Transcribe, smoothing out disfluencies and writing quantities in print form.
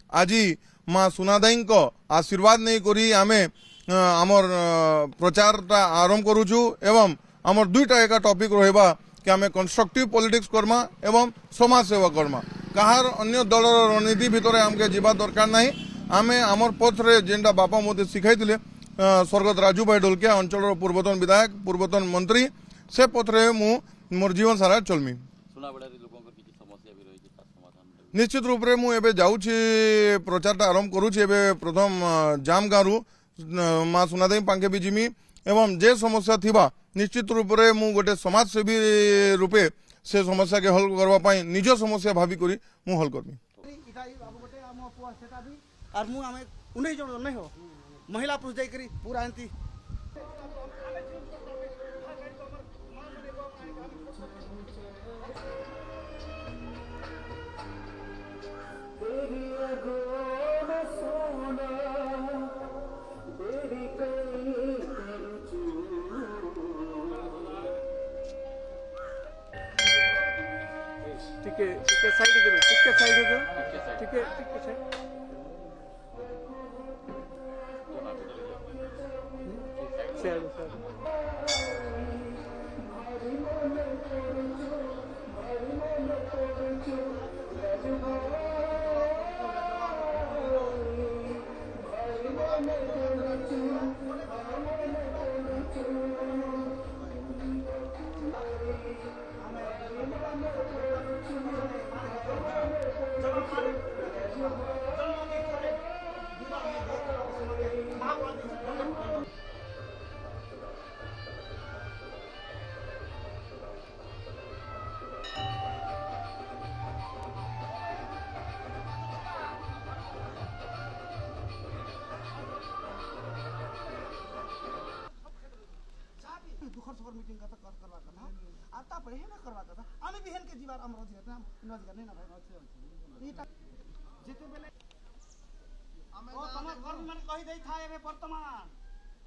आज माँ सुनादाई आशीर्वाद नहीं करी आमे आमर प्रचारटा आरंभ करुचु एवं आमर दुईटा एका टॉपिक रहिबा कि आमे कंस्ट्रक्टिव पॉलिटिक्स करमा एवं समाज सेवा करमा कहार अन्य दलर रणनीति भितर आमके जीवा दरकार नहीं आमे आमर पथ रे जेनटा बापा मते सिखाइथिले स्वर्गत राजू भाई ढोलकिया अंचल पूर्वतन विधायक पूर्वतन मंत्री से पथ रे मु मोर जीवन सारा चलमी निश्चित रूप से मुझे जाऊँगी प्रचारटा आरंभ करुँच प्रथम जाम गाँव माँ सुनादेवी पांखे भी जिमी एवं जे समस्या थिबा निश्चित रूप से मु गोटे समाजसेवी रूपे से समस्या के हल करने निज समस्या भावी करी मु हल करमी महिला पुरुष जाइकरी पूरा एंती ठीक है साइड दे ठीक है साइड दे ठीक है साइड मीटिंग का करवा कथा आता पड़े है ना करवा कथा आमे भी हेन के जीवार हमरो जेतना इनवाज करने ना भाई जेते बेले ओ तमा कर्म मन कहि देई था एबे वर्तमान